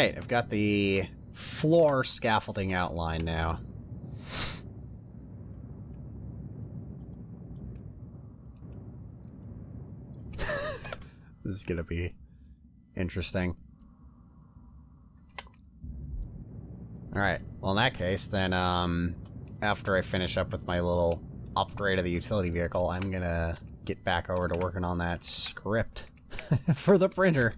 Alright, I've got the floor scaffolding outline now. This is gonna be interesting. Alright, well in that case, then, after I finish up with my little upgrade of the utility vehicle, I'm gonna get back over to working on that script for the printer.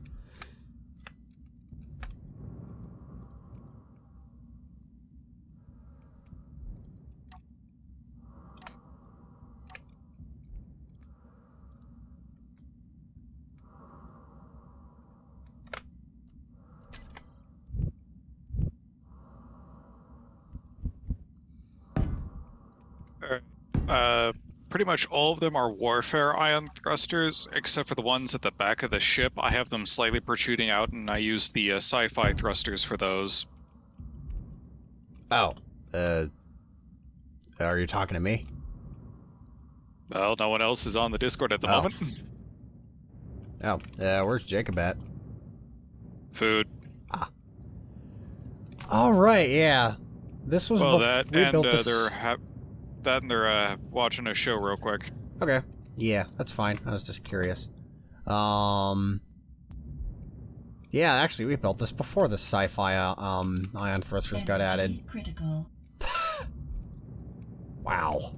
Pretty much all of them are warfare ion thrusters, except for the ones at the back of the ship. I have them slightly protruding out, and I use the sci-fi thrusters for those. Oh, are you talking to me? Well, no one else is on the Discord at the moment. Oh, where's Jacob at? Food. Ah. All right, yeah. This was Well, that and they're watching a show real quick. Okay. Yeah, that's fine. I was just curious. Yeah, actually, we built this before the sci-fi ion thrusters got added. Critical. Wow.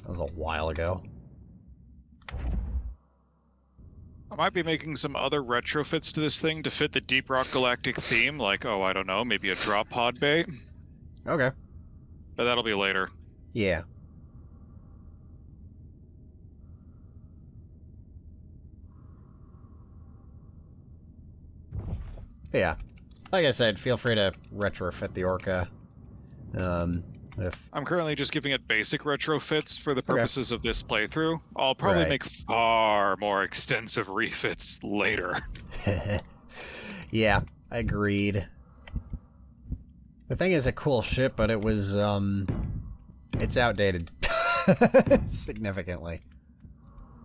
That was a while ago. I might be making some other retrofits to this thing to fit the Deep Rock Galactic theme, like, oh, I don't know, maybe a drop pod bay. Okay. But that'll be later. Yeah. Yeah. Like I said, feel free to retrofit the Orca. I'm currently just giving it basic retrofits for the purposes of this playthrough. I'll probably make far more extensive refits later. Yeah, agreed. The thing is a cool ship, but it was, it's outdated. Significantly.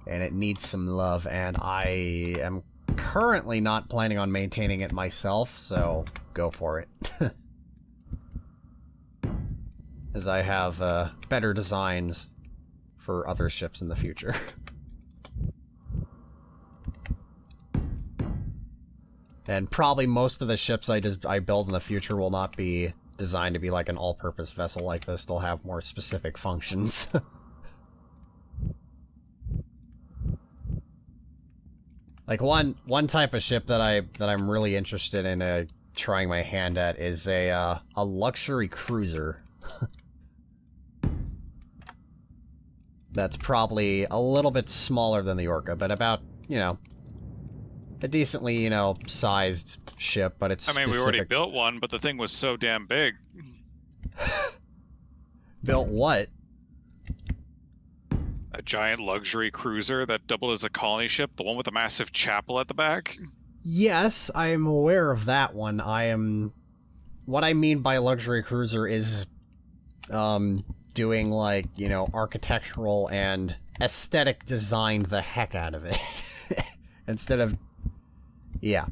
And it needs some love, and I am currently not planning on maintaining it myself, so go for it. As I have, better designs for other ships in the future. And probably most of the ships I build in the future will not be designed to be like an all-purpose vessel like this. They'll have more specific functions. Like one type of ship that I'm really interested in trying my hand at is a luxury cruiser. That's probably a little bit smaller than the Orca, but about, you know, a decently, you know, sized ship, but it's we already built one, but the thing was so damn big. Built what? A giant luxury cruiser that doubled as a colony ship, the one with the massive chapel at the back. Yes, I am aware of that one. What I mean by luxury cruiser is, doing, like, you know, architectural and aesthetic design the heck out of it. Instead of... Yeah.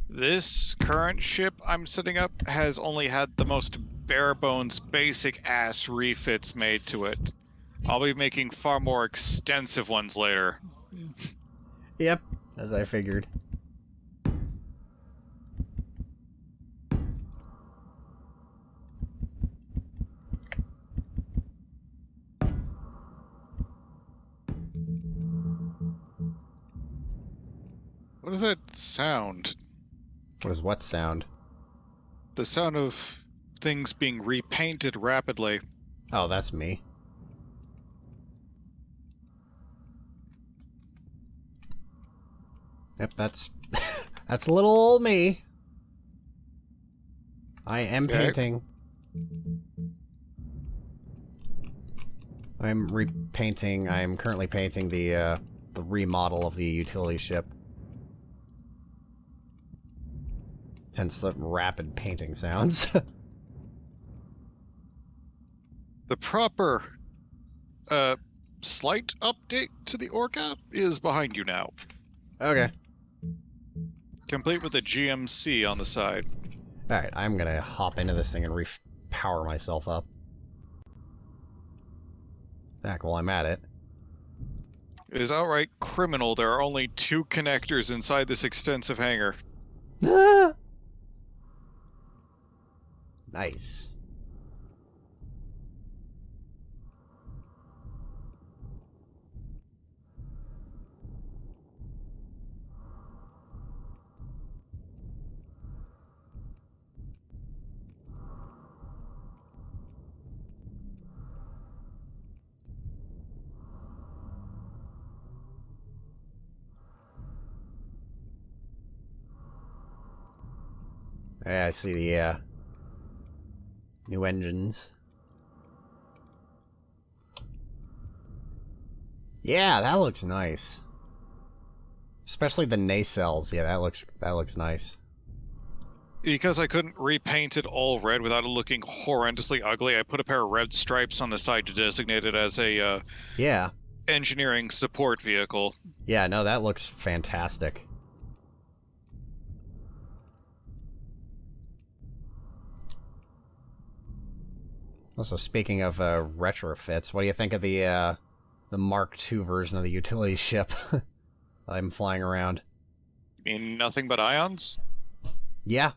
This current ship I'm setting up has only had the most bare-bones, basic-ass refits made to it. I'll be making far more extensive ones later. Yep, as I figured. What does that sound? What does what sound? The sound of things being repainted rapidly. Oh, that's me. Yep, that's... that's little old me. I am painting. I'm repainting... I'm currently painting the remodel of the utility ship. Hence the rapid painting sounds. The proper, slight update to the Orca is behind you now. Okay. Complete with a GMC on the side. Alright, I'm gonna hop into this thing and power myself up. Back while I'm at it. It is outright criminal there are only 2 connectors inside this extensive hangar. Nice. Yeah, I see the, new engines. Yeah, that looks nice. Especially the nacelles. Yeah, that looks nice. Because I couldn't repaint it all red without it looking horrendously ugly, I put a pair of red stripes on the side to designate it as a, Yeah. engineering support vehicle. Yeah, no, that looks fantastic. Also, speaking of retrofits, what do you think of the Mark II version of the utility ship I'm flying around? You mean nothing but ions? Yeah.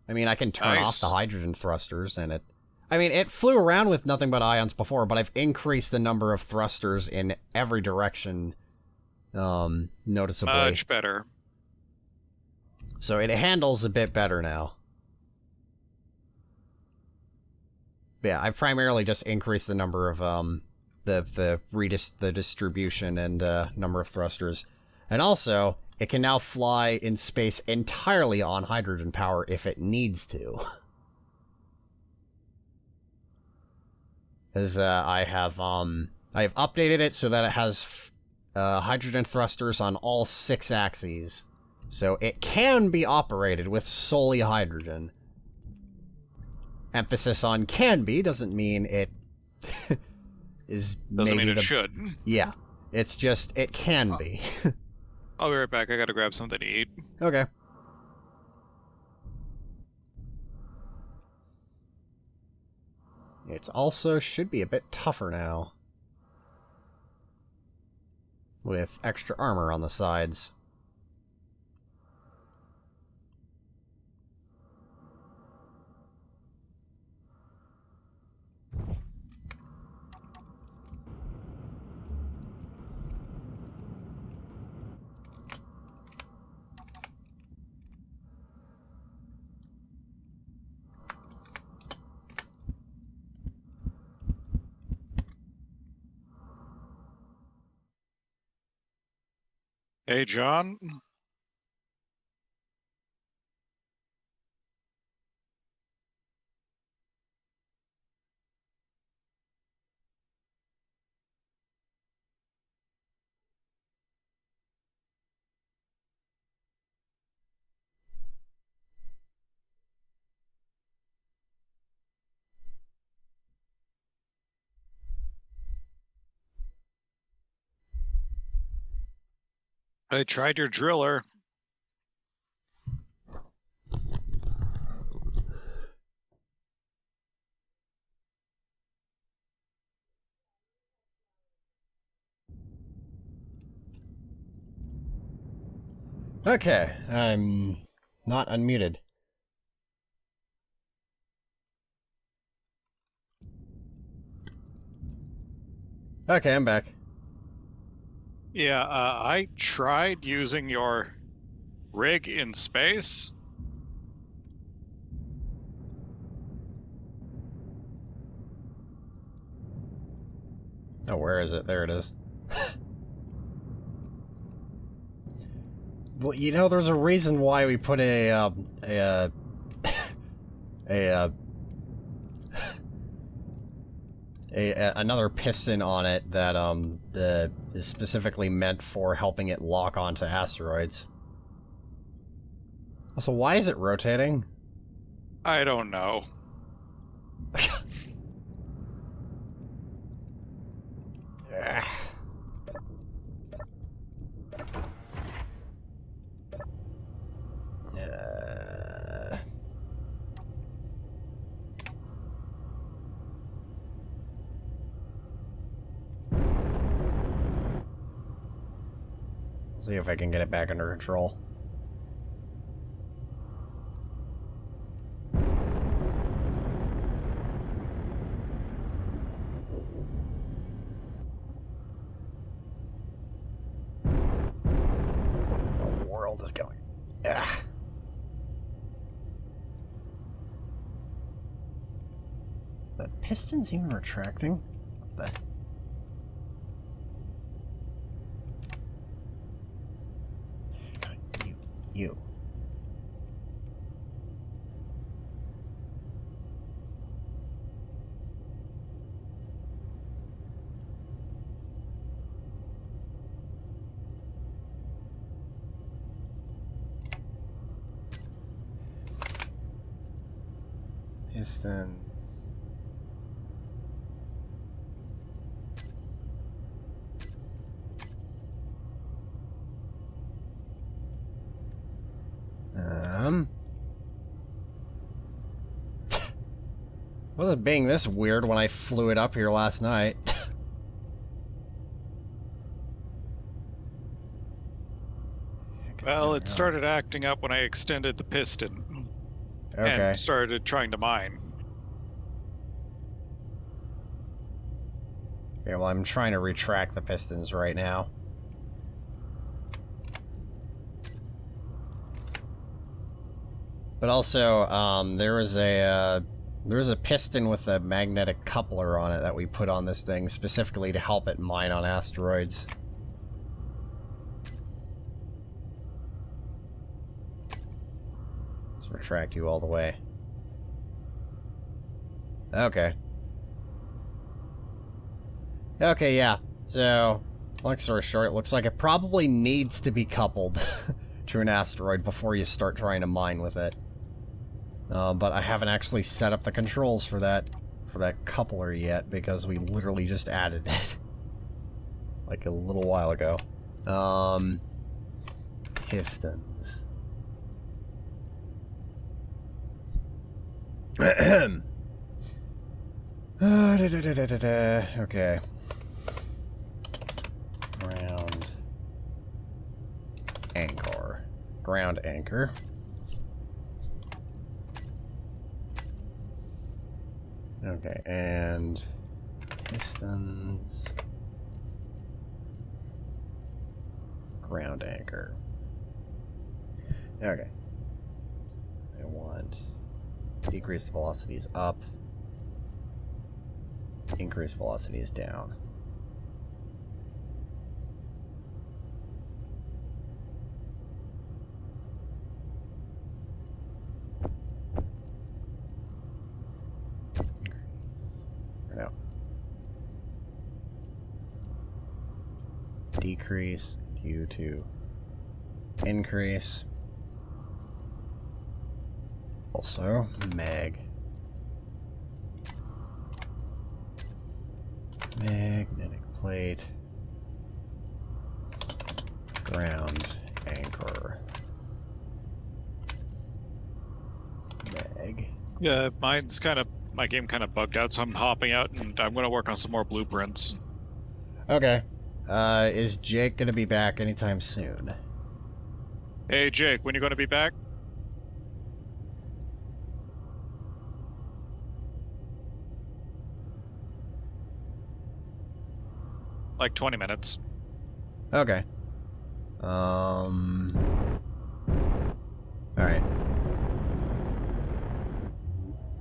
I mean, I can turn Nice. off the hydrogen thrusters, and it flew around with nothing but ions before, but I've increased the number of thrusters in every direction, noticeably. Much better. So it handles a bit better now. Yeah, I've primarily just increased the number of, the distribution and, number of thrusters. And also, it can now fly in space entirely on hydrogen power if it needs to. As, I have updated it so that it has, hydrogen thrusters on all 6 axes. So it can be operated with solely hydrogen. Emphasis on can be doesn't mean it is Doesn't maybe mean it should. Yeah, it's just it can be. I'll be right back. I gotta grab something to eat. Okay. It also should be a bit tougher now. With extra armor on the sides. Hey, John? I tried your driller. Okay, I'm not unmuted. Okay, I'm back. Yeah, I tried using your rig in space. Oh, where is it? There it is. Well, you know, there's a reason why we put another piston on it that is specifically meant for helping it lock onto asteroids. Also, why is it rotating? I don't know. See if I can get it back under control. What in the world is going? Ah. The piston's even retracting? What the? You. Pistons. Wasn't being this weird when I flew it up here last night. Well, it started acting up when I extended the piston. Okay. And started trying to mine. Okay, well, I'm trying to retract the pistons right now. But also, there was a piston with a magnetic coupler on it that we put on this thing specifically to help it mine on asteroids. Let's retract you all the way. Okay. Okay, yeah. So, long story short, it looks like it probably needs to be coupled to an asteroid before you start trying to mine with it. But I haven't actually set up the controls for that coupler yet because we literally just added it like a little while ago. Pistons. Okay. Ground anchor. Okay, and pistons. Ground anchor. Okay. I want decrease velocities up. Increase velocities down. No. Decrease Q2. Increase. Also, mag. Magnetic plate. Ground anchor. Mag. Yeah, my game kind of bugged out, so I'm hopping out and I'm going to work on some more blueprints. Okay. Is Jake gonna be back anytime soon? Hey, Jake, when you going to be back? Like 20 minutes. Okay. Alright.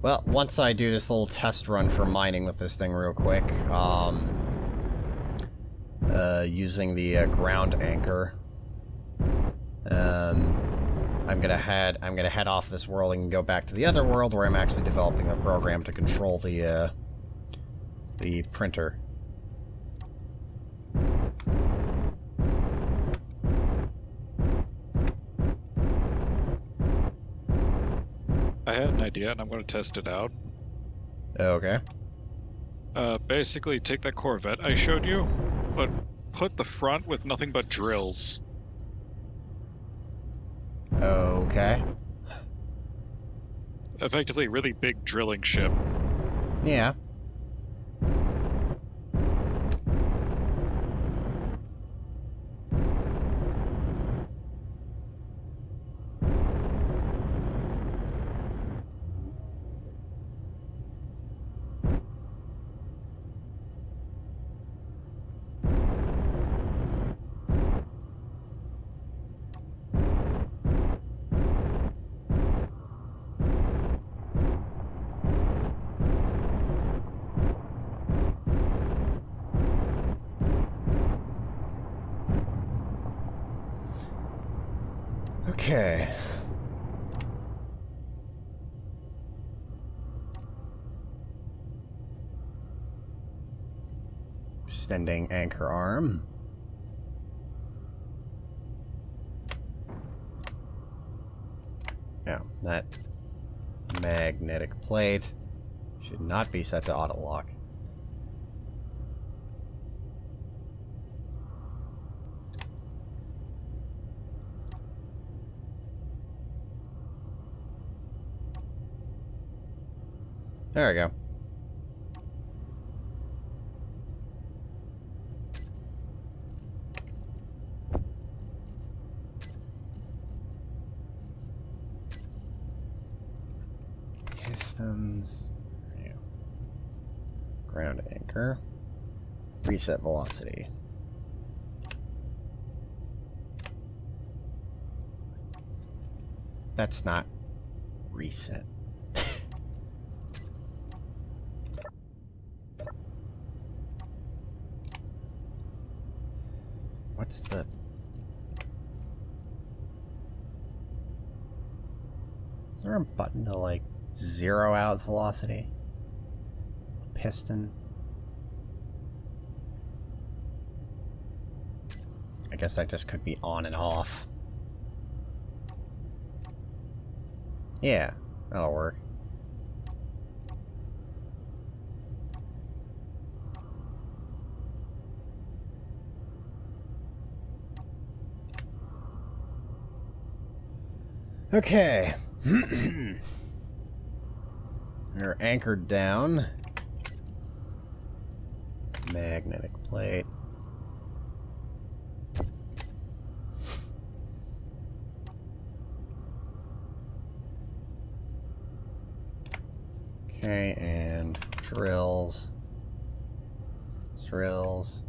Well, once I do this little test run for mining with this thing real quick, using the ground anchor, I'm gonna head off this world and go back to the other world where I'm actually developing a program to control the printer. I had an idea, and I'm going to test it out. Okay. Basically, take that Corvette I showed you, but put the front with nothing but drills. Okay. Effectively, really big drilling ship. Yeah. Okay. Extending anchor arm. Yeah, that magnetic plate should not be set to auto lock. There we go. Pistons. Yeah. Ground anchor. Reset velocity. That's not reset. What's the... Is there a button to, like, zero out velocity? Piston? I guess that just could be on and off. Yeah, that'll work. Okay. We're anchored down. Magnetic plate. Okay, and drills. Drills.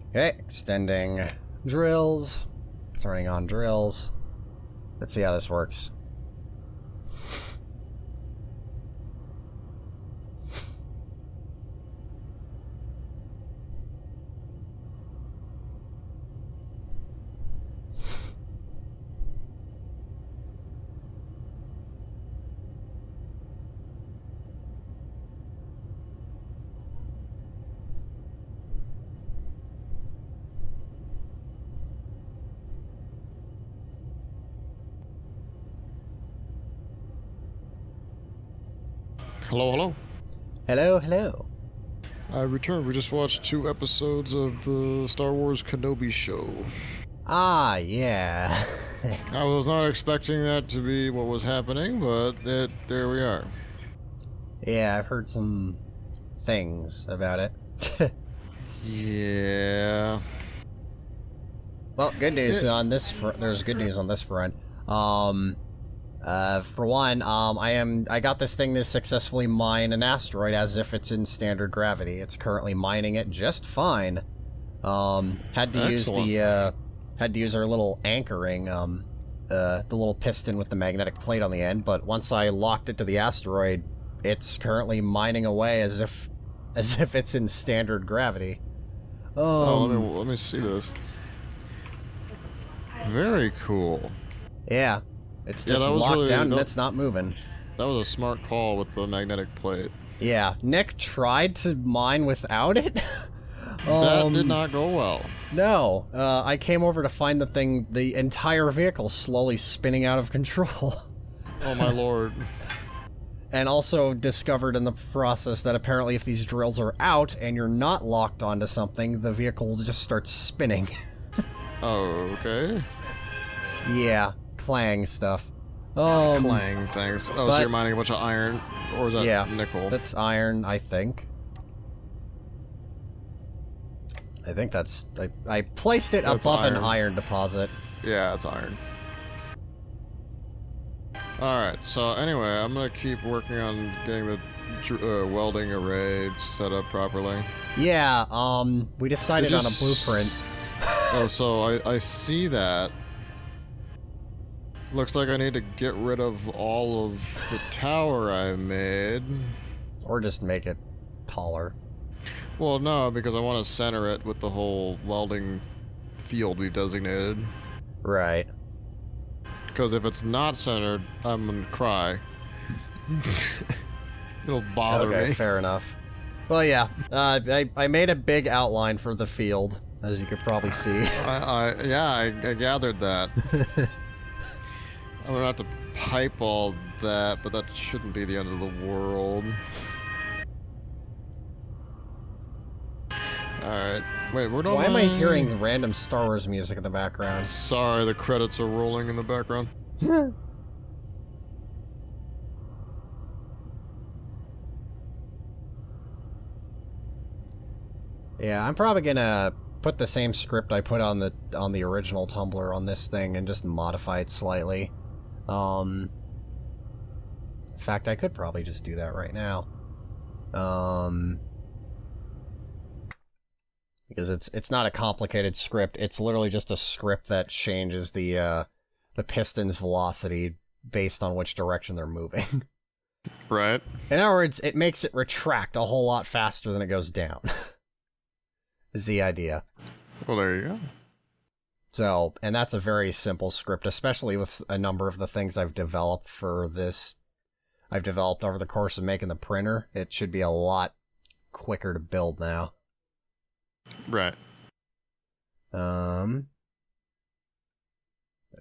Okay, extending drills. Turning on drills. Let's see how this works. Hello, hello. Hello, hello. I returned. We just watched 2 episodes of the Star Wars Kenobi show. Ah, yeah. I was not expecting that to be what was happening, but there we are. Yeah, I've heard some things about it. Yeah. Well, good news on this front. There's good news on this front. For one, I got this thing to successfully mine an asteroid as if it's in standard gravity. It's currently mining it just fine. Had to use our little anchoring, the little piston with the magnetic plate on the end, but once I locked it to the asteroid, it's currently mining away as if it's in standard gravity. Let me see this. Very cool. Yeah. It's just locked down and it's not moving. That was a smart call with the magnetic plate. Yeah, Nick tried to mine without it. That did not go well. No, I came over to find the entire vehicle slowly spinning out of control. Oh my lord. And also discovered in the process that apparently if these drills are out and you're not locked onto something, the vehicle will just start spinning. Oh, okay. Yeah. Clang stuff. Clang things. Oh, so you're mining a bunch of iron, or is that nickel? That's iron, I think. I think that's... I placed it above an iron deposit. Yeah, it's iron. Alright, so anyway, I'm gonna keep working on getting the welding array set up properly. Yeah, we decided on a blueprint. Oh, so I see that. Looks like I need to get rid of all of the tower I made. Or just make it taller. Well, no, because I want to center it with the whole welding field we designated. Right. Because if it's not centered, I'm gonna cry. It'll bother Okay, me. fair enough. Well, yeah, I made a big outline for the field, as you could probably see. I gathered that. I'm gonna have to pipe all that, but that shouldn't be the end of the world. Alright. Wait, where do Why am I hearing random Star Wars music in the background? Sorry, the credits are rolling in the background. Yeah, I'm probably gonna put the same script I put on the original Tumblr on this thing and just modify it slightly. In fact, I could probably just do that right now. Because it's not a complicated script. It's literally just a script that changes the piston's velocity based on which direction they're moving. Right. In other words, it makes it retract a whole lot faster than it goes down. Is the idea. Well, there you go. So, and that's a very simple script, especially with a number of the things I've developed for this. I've developed over the course of making the printer. It should be a lot quicker to build now. Right.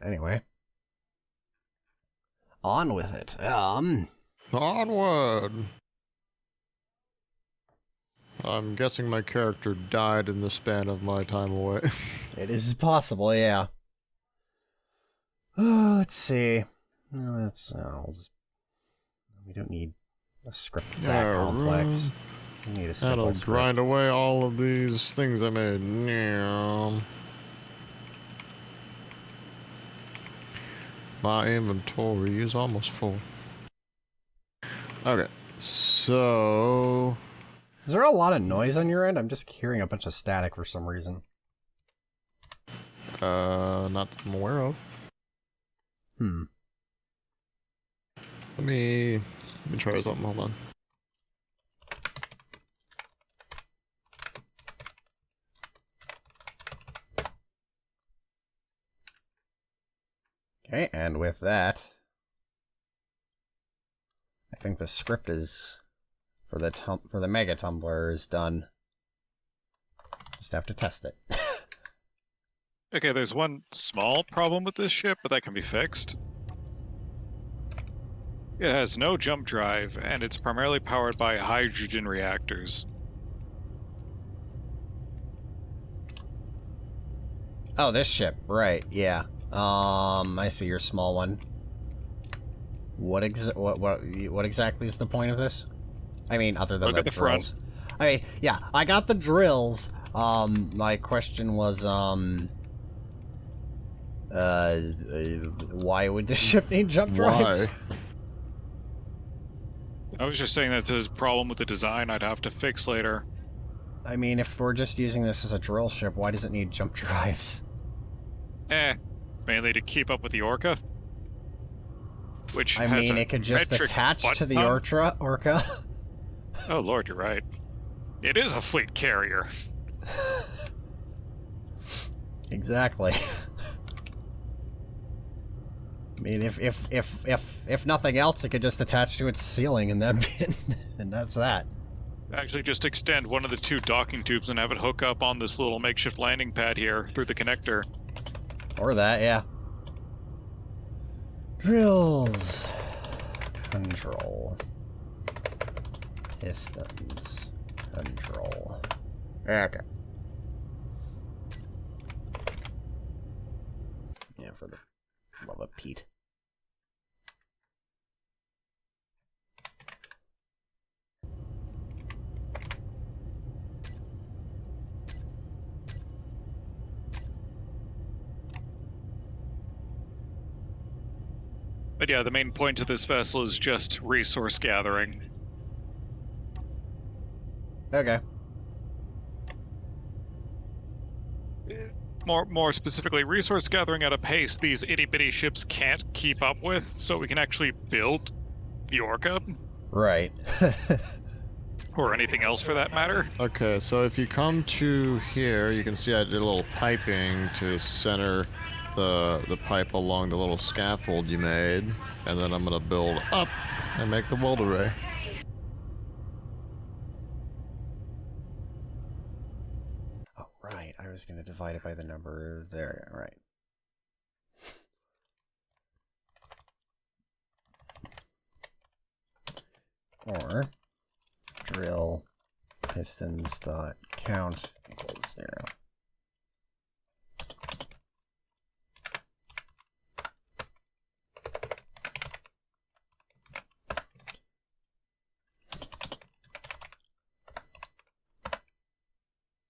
Anyway. On with it. Onward! I'm guessing my character died in the span of my time away. It is possible, yeah. Let's see. We don't need a script that complex. We need a simple That'll script. grind away all of these things I made. Yeah. My inventory is almost full. Okay, so... Is there a lot of noise on your end? I'm just hearing a bunch of static for some reason. Not that I'm aware of. Let me try something, hold on. Okay, and with that, I think the script is for the Mega Tumblr is done. Just have to test it. Okay, there's one small problem with this ship, but that can be fixed. It has no jump drive, and it's primarily powered by hydrogen reactors. Oh, this ship, right? Yeah. I see your small one. What exactly is the point of this? I mean, other than Look the at the drills. front. I mean, yeah, I got the drills. My question was, why would the ship need jump drives? Why? I was just saying that's a problem with the design I'd have to fix later. I mean, if we're just using this as a drill ship, why does it need jump drives? Mainly to keep up with the Orca. Which I has mean, a it could just metric attach butt to the pump. Orca. Oh lord, you're right. It is a fleet carrier. Exactly. I mean, if nothing else, it could just attach to its ceiling and and that's that. Actually, just extend one of the two docking tubes and have it hook up on this little makeshift landing pad here through the connector. Or that, yeah. Drills. Control. Pistons. Control. Okay. Yeah, for the love of Pete. But yeah, the main point of this vessel is just resource gathering. Okay. More specifically, resource gathering at a pace these itty-bitty ships can't keep up with, so we can actually build the Orca. Right. Or anything else for that matter. Okay, so if you come to here, you can see I did a little piping to center the pipe along the little scaffold you made, and then I'm gonna build up and make the weld array. Oh, right. I was going to divide it by the number there. Right. Or drill pistons dot count equals 0.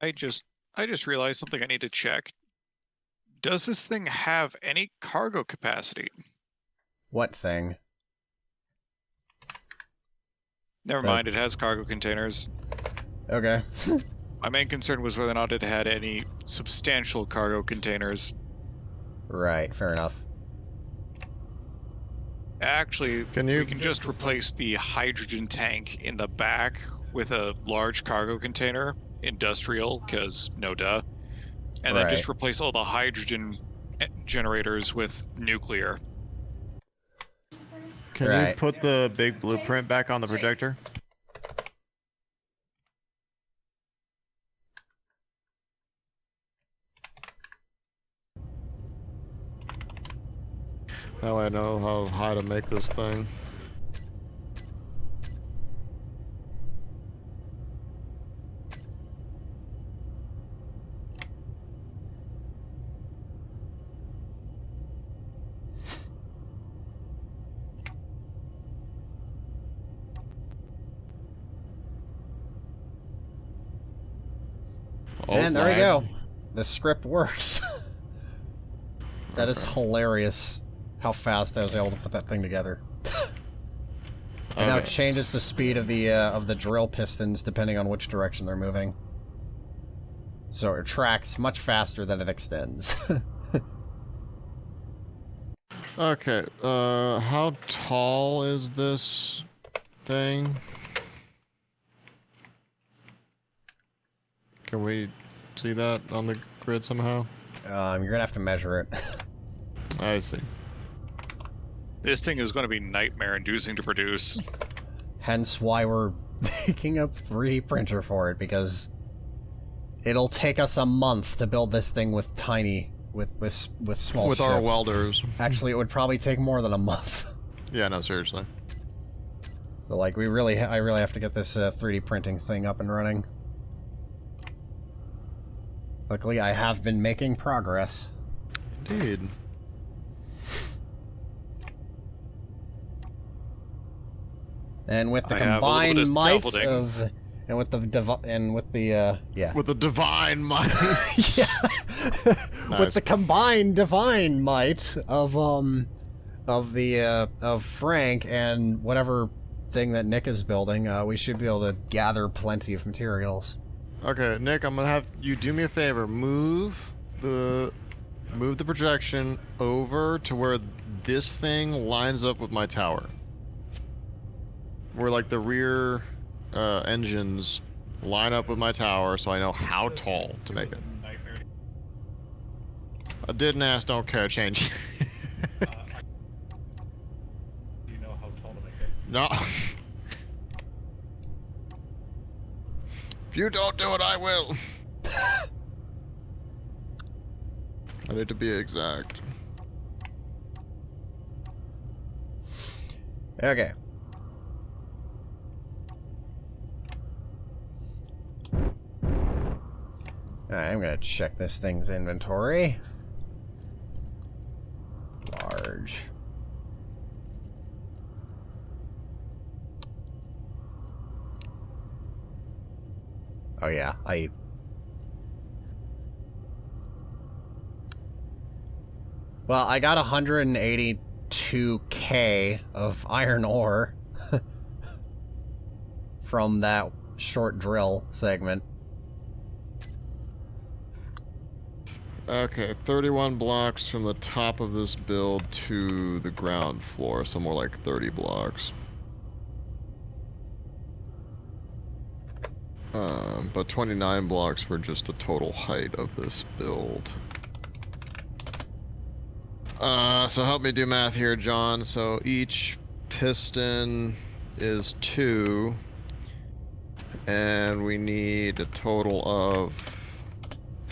I just realized something I need to check. Does this thing have any cargo capacity? What thing? Never mind, it has cargo containers. Okay. My main concern was whether or not it had any substantial cargo containers. Right, fair enough. Actually, we can just replace the hydrogen tank in the back with a large cargo container, industrial, because no duh. And then just replace all the hydrogen generators with nuclear. Can you put the big blueprint back on the projector? Now I know how high to make this thing. And there we go. The script works. That is hilarious. How fast I was able to put that thing together. And now it changes the speed of the drill pistons depending on which direction they're moving. So it tracks much faster than it extends. Okay, how tall is this thing? Can we see that on the grid somehow? You're gonna have to measure it. I see. This thing is going to be nightmare-inducing to produce. Hence why we're making a 3D printer for it, because it'll take us a month to build this thing with tiny, with small With ships. our welders. Actually, it would probably take more than a month. Yeah, no, seriously. So, like, I really have to get this 3D printing thing up and running. Luckily, I have been making progress. Indeed. And with the combined might of, and with the divine might. yeah, Nice. with the combined divine might of Frank and whatever thing that Nick is building, we should be able to gather plenty of materials. Okay, Nick, I'm gonna have you do me a favor. Move the projection over to where this thing lines up with my tower. Where like the rear engines line up with my tower, so I know how tall to make it. I didn't ask, don't care, change. Do you know how tall to make it? No. If you don't do it, I will. I need to be exact. Okay. Alright, I'm gonna check this thing's inventory. Large. Oh yeah, Well, I got 182k of iron ore from that short drill segment. Okay, 31 blocks from the top of this build to the ground floor, so more like 30 blocks. But 29 blocks for just the total height of this build. So help me do math here, John. So each piston is 2, and we need a total of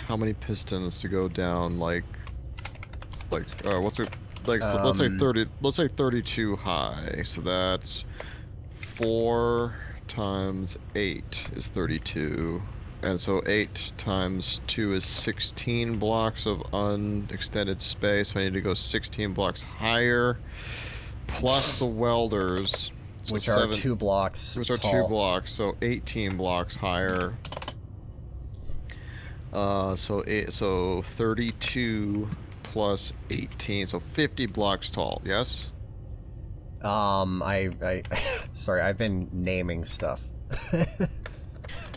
how many pistons to go down? Like what's it? Like so let's say 30. Let's say 32 high. So that's 4 times 8 is 32. And so 8 times 2 is 16 blocks of unextended space. So I need to go 16 blocks higher, plus the welders, so which are 2 blocks which are tall. 2 blocks, so 18 blocks higher. So 32 plus 18, so 50 blocks tall. Yes. I sorry, I've been naming stuff.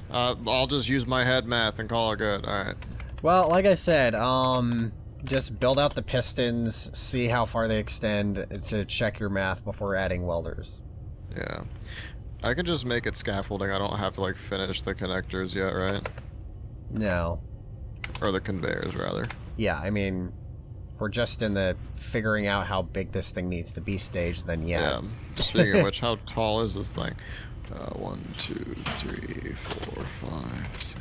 I'll just use my head math and call it good. Alright. Well, like I said, just build out the pistons, see how far they extend to check your math before adding welders. Yeah. I can just make it scaffolding. I don't have to, like, finish the connectors yet, right? No. Or the conveyors, rather. Yeah, I mean, if we're just in the figuring out how big this thing needs to be stage, then yeah. Yeah. Speaking of which, how tall is this thing? 1, 2, 3, 4, 5, 6.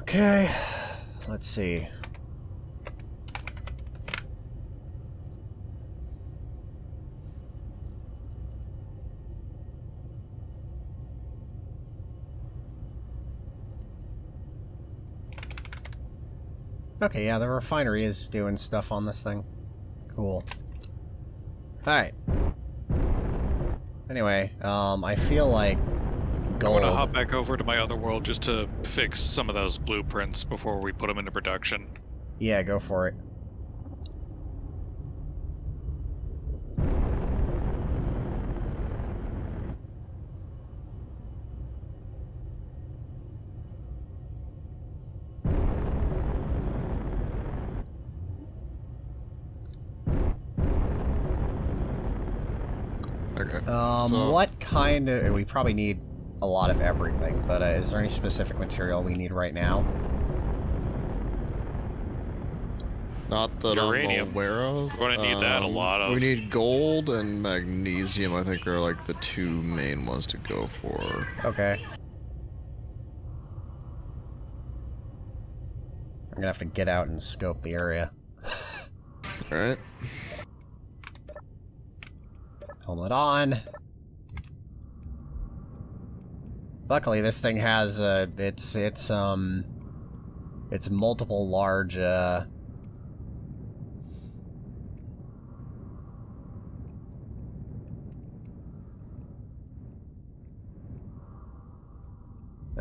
Okay, let's see. Okay, yeah, the refinery is doing stuff on this thing. Cool. Alright. Anyway, I feel like gold... I'm gonna hop back over to my other world just to fix some of those blueprints before we put them into production. Yeah, go for it. Okay. What kind of... We probably need a lot of everything, but is there any specific material we need right now? Not that Uranium. I'm aware of. We're gonna need that a lot of. We need gold and magnesium, I think, are like the 2 main ones to go for. Okay. I'm gonna have to get out and scope the area. Alright. Helmet on. Luckily, this thing has it's multiple large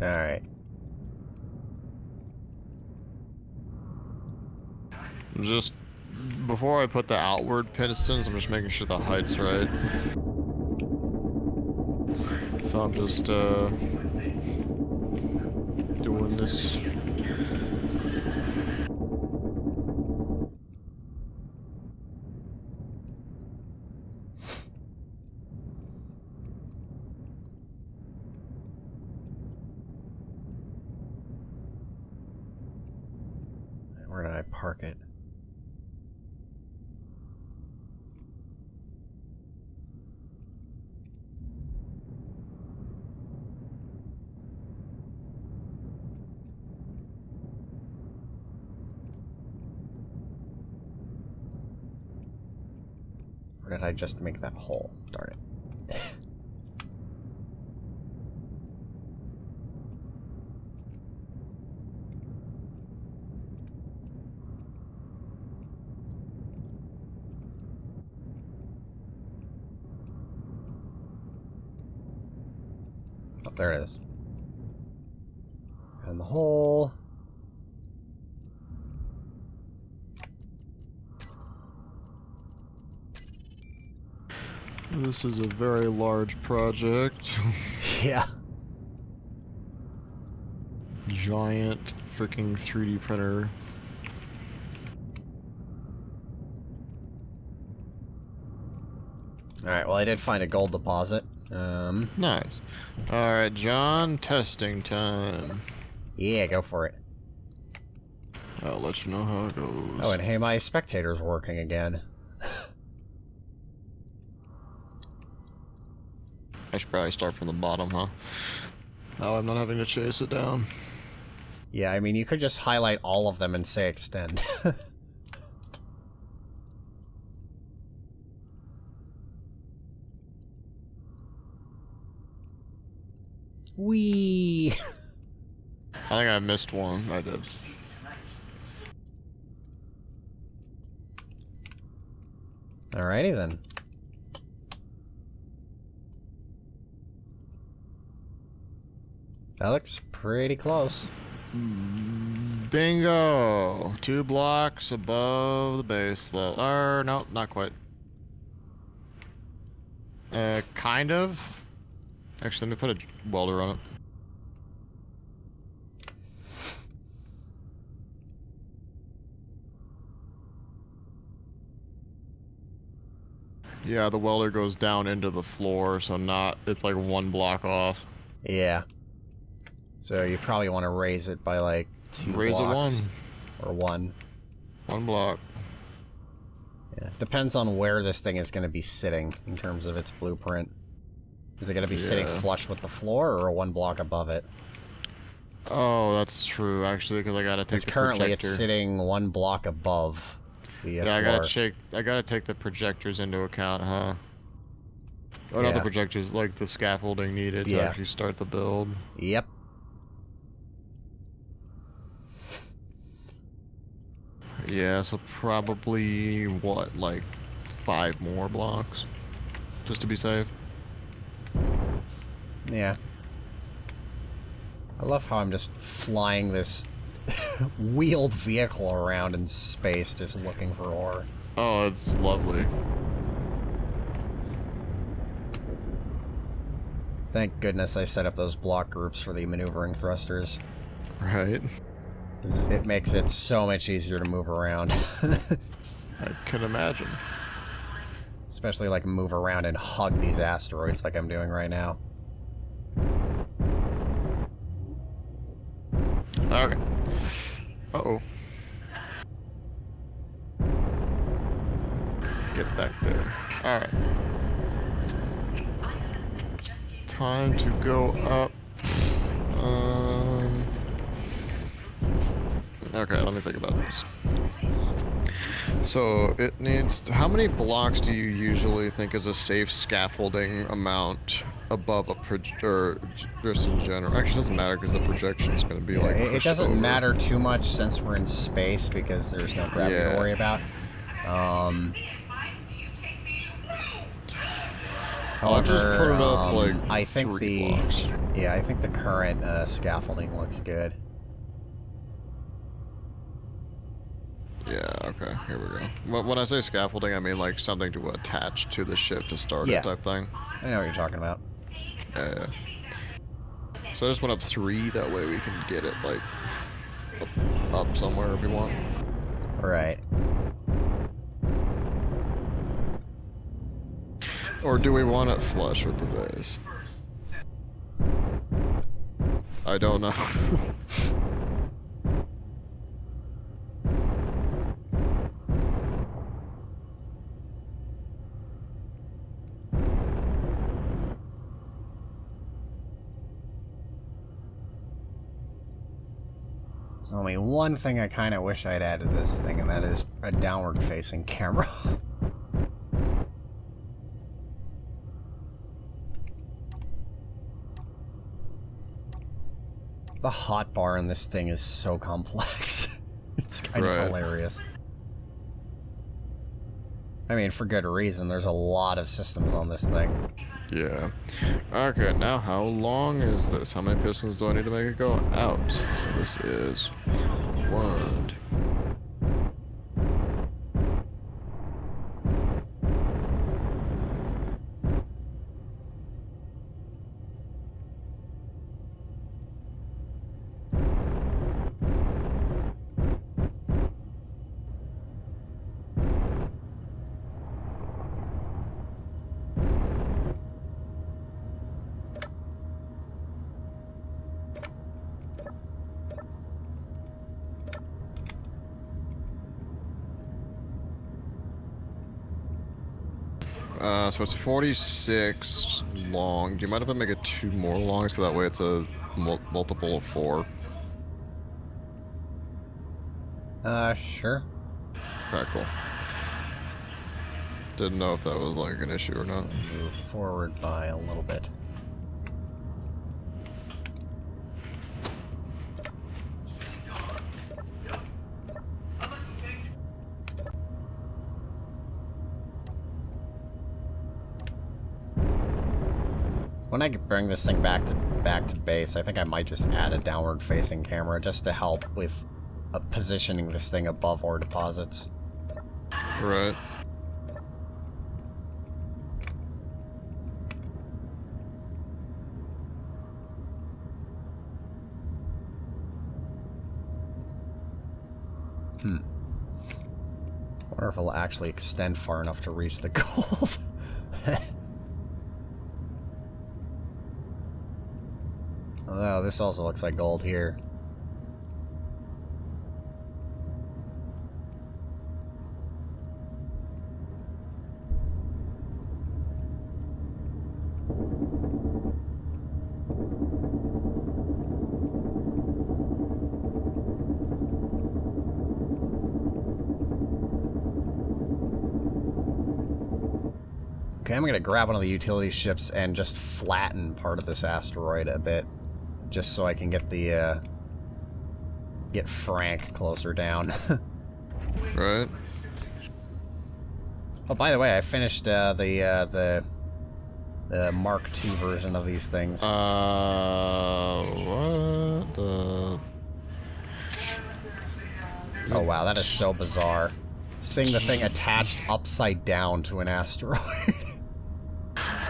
Alright. Just before I put the outward pistons, I'm just making sure the height's right. So I'm just doing this. Where did I park it? Or did I just make that hole? Darn it. Oh, there it is. And down the hole. This is a very large project. Yeah. Giant freaking 3D printer. Alright, well I did find a gold deposit. Nice. Alright, John, testing time. Yeah, go for it. I'll let you know how it goes. Oh, and hey, my spectator's working again. I should probably start from the bottom, huh? Now I'm not having to chase it down. Yeah, I mean, you could just highlight all of them and say extend. Whee! I think I missed one. I did. Alrighty then. That looks pretty close. Bingo! 2 blocks above the base level. No, not quite. Kind of. Actually, let me put a welder on it. Yeah, the welder goes down into the floor, so it's like 1 block off. Yeah. So you probably want to raise it by like 2 Raise blocks. it 1. Or 1. 1 block. Yeah. Depends on where this thing is going to be sitting in terms of its blueprint. Is it going to be sitting flush with the floor or 1 block above it? Oh, that's true, actually, because I gotta take the currently projector. it's sitting 1 block above the floor. I gotta take the projectors into account, huh? Oh, Yeah. not the projectors, like the scaffolding needed to actually start the build. Yep. Yeah, so probably, what, like 5 more blocks? Just to be safe? Yeah. I love how I'm just flying this wheeled vehicle around in space just looking for ore. Oh, it's lovely. Thank goodness I set up those block groups for the maneuvering thrusters. Right? It makes it so much easier to move around. I can imagine. Especially like move around and hug these asteroids like I'm doing right now. Okay. Uh-oh. Get back there. Alright. Time to go up. Okay, let me think about this. So, it needs... How many blocks do you usually think is a safe scaffolding amount above a or just in general? Actually, it doesn't matter because the projection is going to be like it doesn't matter too much since we're in space because there's no gravity to worry about. I'll just put it up like I think 3 blocks. Yeah, I think the current scaffolding looks good. Yeah, okay, here we go. When I say scaffolding, I mean like something to attach to the ship to start it type thing. I know what you're talking about. Yeah. So I just went up 3, that way we can get it like up somewhere if we want. Right. Or do we want it flush with the base? I don't know. There's only one thing I kind of wish I'd added to this thing, and that is a downward-facing camera. The hotbar in this thing is so complex. It's kind of hilarious. I mean, for good reason. There's a lot of systems on this thing. Yeah. Okay, now how long is this? How many pistons do I need to make it go out? So this is 1. So it's 46 long. Do you mind if I make it 2 more long so that way it's a multiple of 4? Sure. Alright, cool. Didn't know if that was like an issue or not. Move forward by a little bit. When I bring this thing back to base, I think I might just add a downward-facing camera just to help with positioning this thing above ore deposits. Right. I wonder if it'll actually extend far enough to reach the gold. Although, this also looks like gold here. Okay, I'm gonna grab one of the utility ships and just flatten part of this asteroid a bit. Just so I can get the, get Frank closer down. Right. Oh, by the way, I finished, the Mark II version of these things. What the... Oh, wow, that is so bizarre. Seeing the thing attached upside down to an asteroid.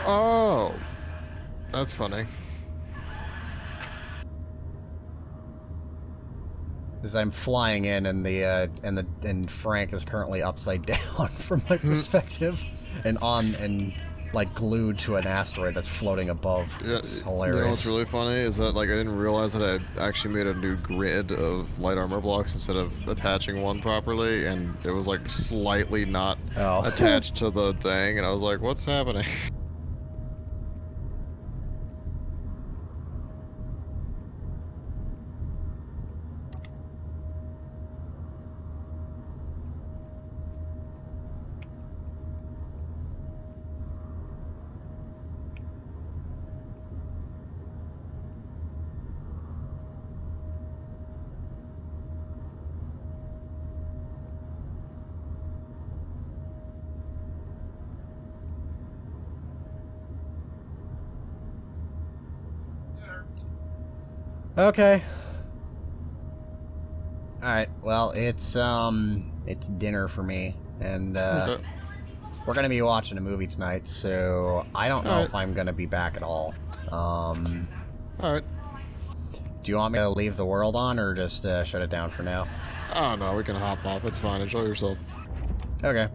Oh! That's funny. As I'm flying in, and Frank is currently upside down from my perspective, and like glued to an asteroid that's floating above. Yeah, it's you hilarious. know what's really funny is that like I didn't realize that I actually made a new grid of light armor blocks instead of attaching one properly, and it was like slightly not attached to the thing, and I was like, "What's happening?" Okay. Alright, well, it's dinner for me, and, Okay. we're gonna be watching a movie tonight, so I don't know if I'm gonna be back at all. Alright. Do you want me to leave the world on, or just, shut it down for now? Oh no, we can hop off. It's fine. Enjoy yourself. Okay.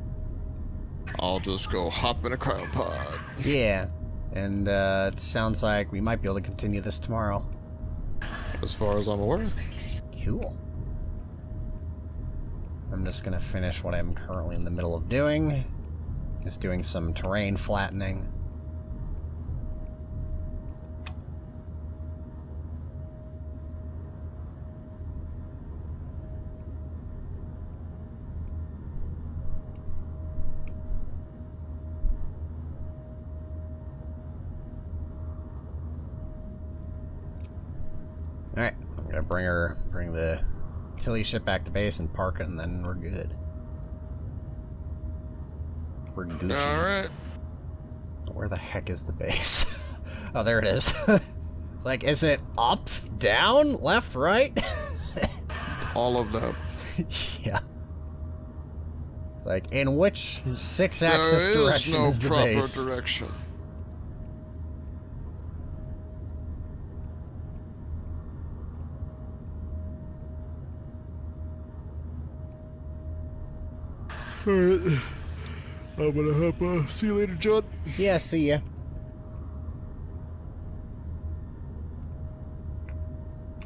I'll just go hop in a cryopod. Yeah. And, it sounds like we might be able to continue this tomorrow. As far as I'm aware. Cool. I'm just gonna finish what I'm currently in the middle of doing. Just doing some terrain flattening. Alright, I'm gonna bring the utility ship back to base and park it, and then we're good. We're Gucci. Alright. Where the heck is the base? Oh, there it is. It's like, is it up, down, left, right? All of them. Yeah. It's like, in which 6-axis direction there is is the no proper base? direction. Alright. I'm gonna hop. See you later, John. Yeah, see ya.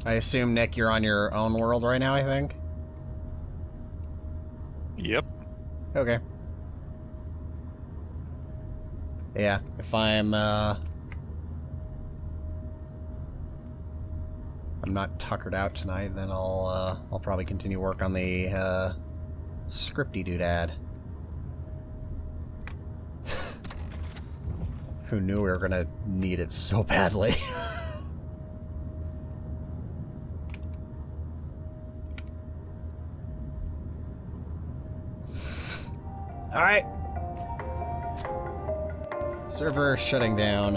I assume, Nick, you're on your own world right now, I think? Yep. Okay. Yeah, if I'm not tuckered out tonight, then I'll probably continue work on the, scripty doodad. Who knew we were gonna need it so badly? Alright. Server shutting down.